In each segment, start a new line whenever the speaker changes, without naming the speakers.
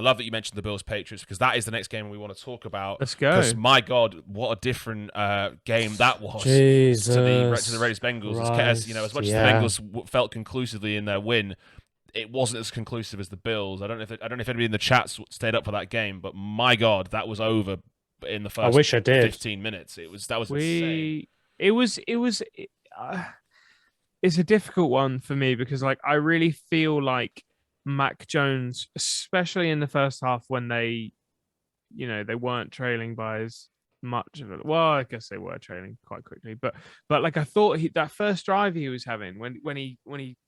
I love that you mentioned the Bills Patriots because that is the next game we want to talk about.
Let's go.
Because my God, what a different game that was to the
Jesus
Raiders Bengals. As
Christ,
much as the
yeah.
Bengals felt conclusively in their win, it wasn't as conclusive as the Bills. I don't know if anybody in the chat stayed up for that game, but my God, that was over in the
I
first
wish I did.
15 minutes. That was insane.
Uh, it's a difficult one for me because like I really feel like Mac Jones, especially in the first half when they weren't trailing by as much of it. Well, I guess they were trailing quite quickly, but like I thought that first drive he was having when he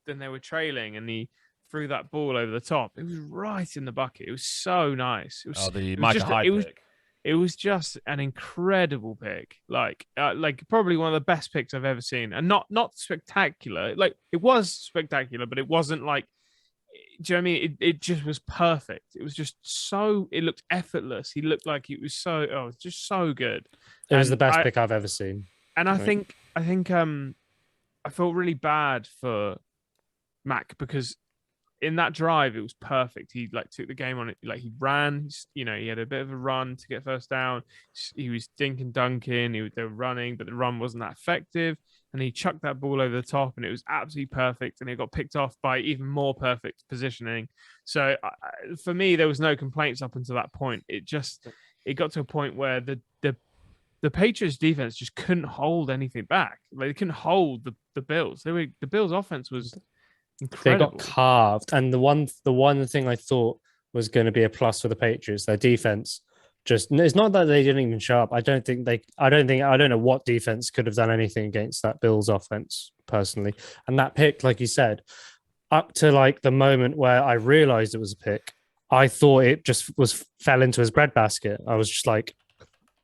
then they were trailing and he threw that ball over the top. It was right in the bucket. It was so nice.
The Micah Hyde pick.
It was just an incredible pick, like probably one of the best picks I've ever seen, and not spectacular. Like it was spectacular, but it wasn't like. Do you know what I mean? It just was perfect. It was just so. It looked effortless. He looked like it was so. Oh, it's just so good.
It was the best pick I've ever seen.
And I think I felt really bad for Mac because in that drive, it was perfect. He like took the game on it. Like he ran, he had a bit of a run to get first down. He was dinking dunking. They were running, but the run wasn't that effective. And he chucked that ball over the top, and it was absolutely perfect. And it got picked off by even more perfect positioning. So for me, there was no complaints up until that point. It got to a point where the Patriots defense just couldn't hold anything back. Like they couldn't hold the Bills. The Bills offense was incredible.
They got carved, and the one thing I thought was going to be a plus for the Patriots, their defense. It's not that they didn't even show up. I don't know what defense could have done anything against that Bills offense personally. And that pick, like you said, up to like the moment where I realized it was a pick, I thought it just fell into his breadbasket. I was just like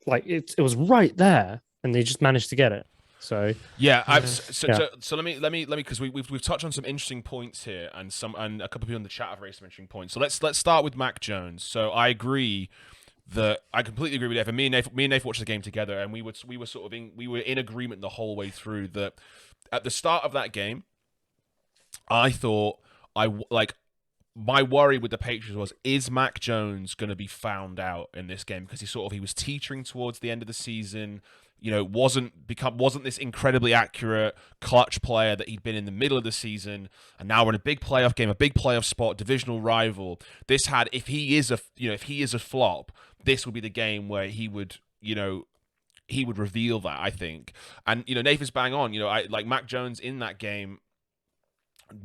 it was right there, and they just managed to get it. So
yeah, so let me because we've touched on some interesting points here, and a couple of people in the chat have raised some interesting points. So let's start with Mac Jones. So I completely agree with Nathan. Me and Nathan watched the game together, and we were in agreement the whole way through that. At the start of that game, I thought my worry with the Patriots is Mac Jones going to be found out in this game because he was teetering towards the end of the season. Wasn't this incredibly accurate clutch player that he'd been in the middle of the season, and now we're in a big playoff game, a big playoff spot, divisional rival. If he is a flop, this would be the game where he would reveal that, I think. And Nathan's bang on. I like Mac Jones in that game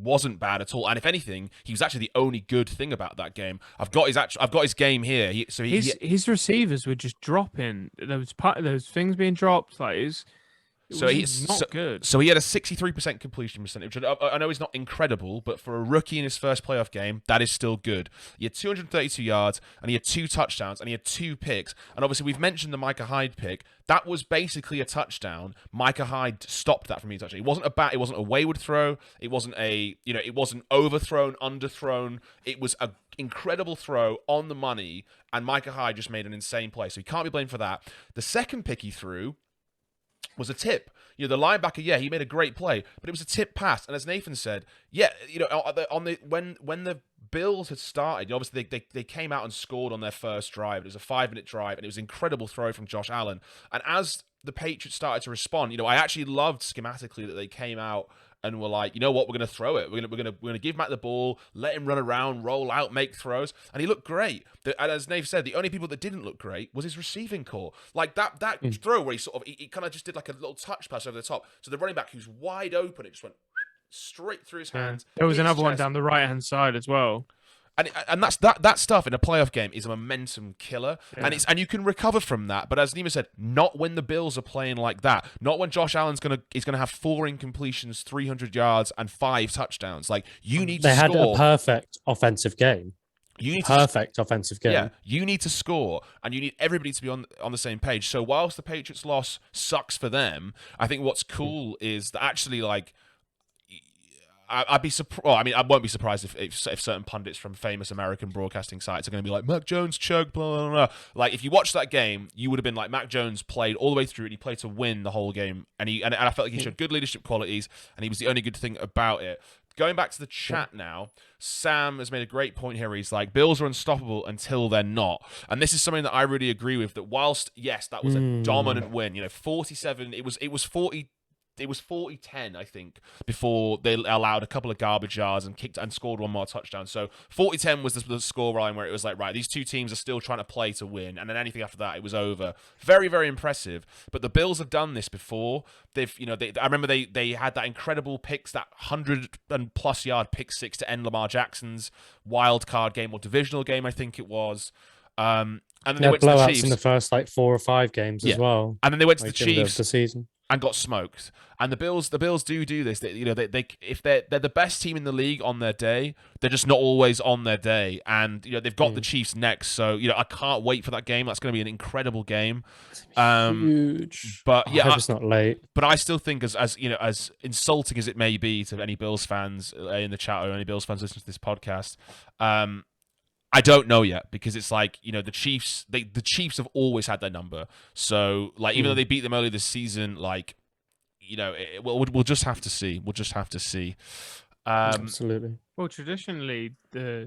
wasn't bad at all, and if anything, he was actually the only good thing about that game. I've got his game here.
His receivers were just dropping. There was things being dropped. Like he's not good.
So he had a 63% completion percentage. I know it's not incredible, but for a rookie in his first playoff game, that is still good. He had 232 yards, and he had 2 touchdowns, and he had 2 picks. And obviously, we've mentioned the Micah Hyde pick. That was basically a touchdown. Micah Hyde stopped that from being a touchdown. It wasn't a wayward throw. It wasn't it wasn't overthrown, underthrown. It was an incredible throw on the money, and Micah Hyde just made an insane play. So he can't be blamed for that. The second pick he threw was a tip. The linebacker, he made a great play, but it was a tip pass. And as Nathan said, when the Bills had started, obviously they came out and scored on their first drive. It was a 5-minute drive, and it was an incredible throw from Josh Allen. And as the Patriots started to respond, I actually loved schematically that they came out and were like, you know what, we're going to throw it. We're going to give Mac the ball, let him run around, roll out, make throws, and he looked great. And as Nate said, the only people that didn't look great was his receiving core. Like that throw where he kind of just did like a little touch pass over the top. So the running back who's wide open, it just went straight through his hands.
There was another one down the right-hand side as well.
And that's that stuff in a playoff game is a momentum killer, and you can recover from that. But as Nima said, not when the Bills are playing like that. Not when Josh Allen's gonna have 4 incompletions, 300 yards, and 5 touchdowns. Like you need to score.
They had a perfect offensive game. Offensive game.
Yeah, you need to score, and you need everybody to be on the same page. So whilst the Patriots' loss sucks for them, I think what's cool is that actually I'd be surprised. Well, I mean, I won't be surprised if certain pundits from famous American broadcasting sites are going to be like, Mac Jones choked, blah, blah, blah. Like, if you watched that game, you would have been like, Mac Jones played all the way through, and he played to win the whole game. And I felt like he showed good leadership qualities, and he was the only good thing about it. going back to the chat now, Sam has made a great point here. He's like, Bills are unstoppable until they're not. And this is something that I really agree with, that whilst, yes, that was a dominant win, 47, it was 40-10, I think, before they allowed a couple of garbage yards and kicked and scored one more touchdown. So 40-10 was the score line where it was like, right, these two teams are still trying to play to win, and then anything after that, it was over. Very, very impressive. But the Bills have done this before. I remember they had that incredible picks, that 100+ yard pick six to end Lamar Jackson's wild card game or divisional game, I think it was. And then they went to the Chiefs
in the first 4 or 5 games as well.
And then they went to the Chiefs
the season.
and got smoked. And the Bills do this. They if they're the best team in the league on their day, they're just not always on their day. And they've got the Chiefs next, so I can't wait for that game. That's going to be an incredible game.
Huge.
But
I hope it's not late.
But I still think as insulting as it may be to any Bills fans in the chat or any Bills fans listening to this podcast, I don't know yet, because it's like, the Chiefs, the Chiefs have always had their number. So, like, even though they beat them early this season, like, we'll just have to see. We'll just have to see.
Absolutely.
Well, traditionally,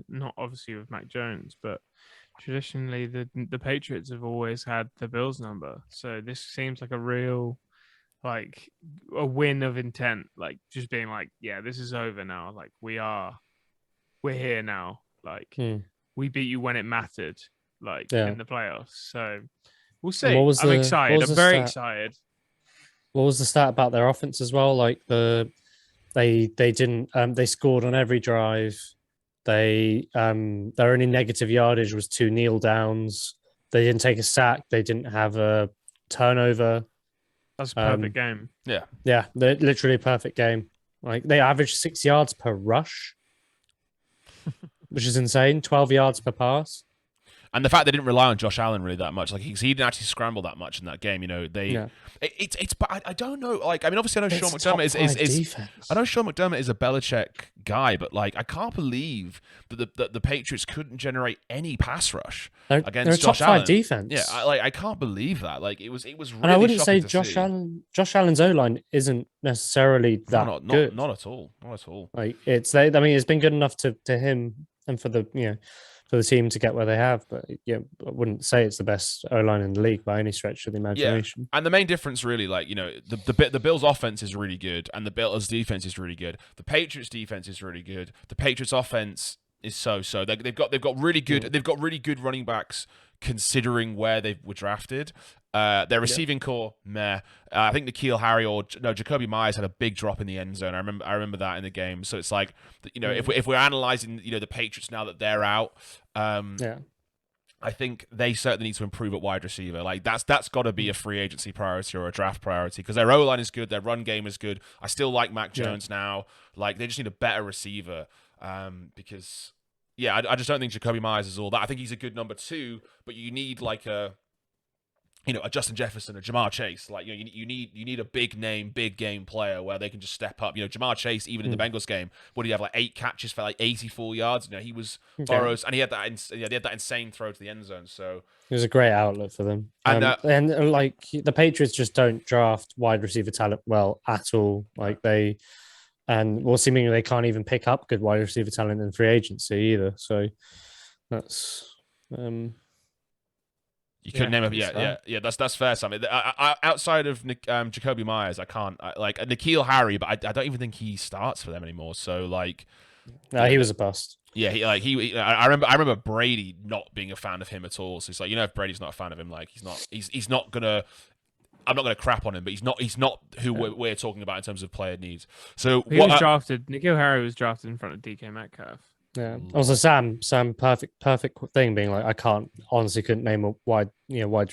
not obviously with Mac Jones, but traditionally the Patriots have always had the Bills number. So this seems like a real, like, a win of intent. Like, just being like, yeah, this is over now. Like, we're here now. Like, we beat you when it mattered, like, in the playoffs. So we'll see. I'm excited. I'm very excited.
What was the stat about their offense as well? Like, they didn't they scored on every drive. Their only negative yardage was 2 kneel downs. They didn't take a sack. They didn't have a turnover.
That's a perfect game.
Yeah.
Yeah, they're literally a perfect game. Like, they averaged 6 yards per rush, which is insane. 12 yards per pass.
And the fact they didn't rely on Josh Allen really that much, like he didn't actually scramble that much in that game. I don't know. Like, I mean, obviously, I know Sean McDermott I know Sean McDermott is a Belichick guy, but like, I can't believe that the Patriots couldn't generate any pass rush against Josh Allen.
They're a top 5 defense.
Yeah, I can't believe that. Like, it was really.
And I wouldn't say
Josh
Allen's O-line isn't necessarily that good.
Not at all. Not at all.
Like, it's been good enough to him and for the for the team to get where they have, but I wouldn't say it's the best O-line in the league by any stretch of the imagination.
Yeah. And the main difference, really, like, the Bills' offense is really good, and the Bills' defense is really good. The Patriots' defense is really good. The Patriots' offense is so. They've got really good running backs considering where they were drafted. Their receiving core, meh. I think N'Keal Harry Jacoby Myers had a big drop in the end zone. I remember that in the game. So it's like, if we're analyzing the Patriots now that they're out, I think they certainly need to improve at wide receiver. Like, that's got to be a free agency priority or a draft priority, because their O-line is good, their run game is good. I still like Mac Jones now. Like, they just need a better receiver, because. Yeah, I just don't think Jacoby Myers is all that. I think he's a good number 2, but you need like a Justin Jefferson, a Jamar Chase. Like, you need a big name, big game player where they can just step up. Jamar Chase, even in the Bengals game, what did he have, like 8 catches for like 84 yards? He was Burrows, and he had that insane throw to the end zone. So
it was a great outlet for them. And like, the Patriots just don't draft wide receiver talent well at all. Like, seemingly they can't even pick up good wide receiver talent in free agency either. So that's
you couldn't name it. That's fair. Something outside of Jacoby Myers, I can't like N'Keal Harry, but I don't even think he starts for them anymore. So like,
he was a bust.
Yeah, I remember Brady not being a fan of him at all. So it's like, if Brady's not a fan of him, like he's not gonna. I'm not going to crap on him, but he's not who we're talking about in terms of player needs. So
he was drafted. N'Keal Harry was drafted in front of DK Metcalf.
Yeah. Also, Sam, perfect thing being like, I couldn't name a wide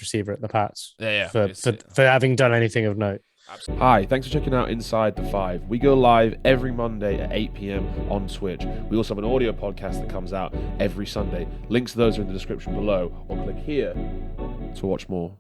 receiver at the Pats. For having done anything of note.
Absolutely. Hi, thanks for checking out Inside the 5. We go live every Monday at 8 p.m. on Twitch. We also have an audio podcast that comes out every Sunday. Links to those are in the description below, or click here to watch more.